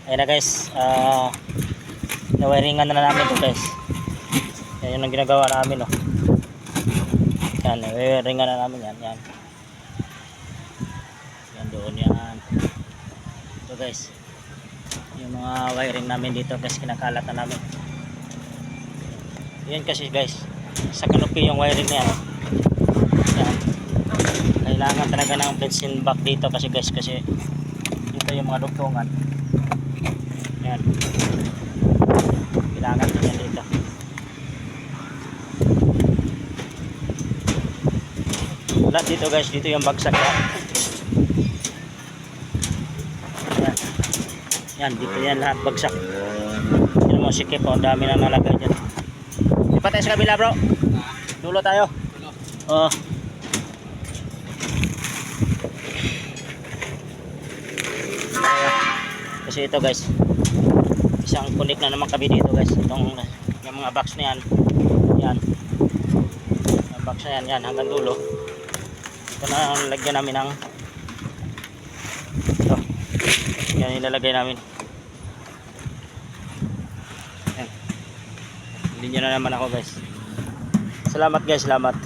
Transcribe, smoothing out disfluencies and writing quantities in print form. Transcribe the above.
Ayan na guys, nawiringan na namin ito guys. Yan yung ginagawa namin, oh. Yan, nawiringan na namin yan. Yan, yan doon yan. Ito guys, yung mga wiring namin dito guys, kinakalat na namin. Yan kasi guys, sa canopy yung wiring na yan. Yan, kailangan talaga ng fencing back dito kasi guys, kasi dito yung mga dugtungan. Yan, kailangan din yan dito. Lahat dito guys, dito yung bagsak yan. Yan, yan dito yan lahat bagsak. Yan mo sikip, ang dami na nalagay dyan. Lipat tayo sa kabila bro, dulo tayo. Oh. Kasi ito guys, isang connect na naman kami dito guys. Itong yung mga box na yan, yan yung box na yan, yan hanggang dulo. Ito na ang lagyan namin ng ito, yan ilalagay namin. Yan, hindi nyo na naman ako guys. Salamat guys, salamat.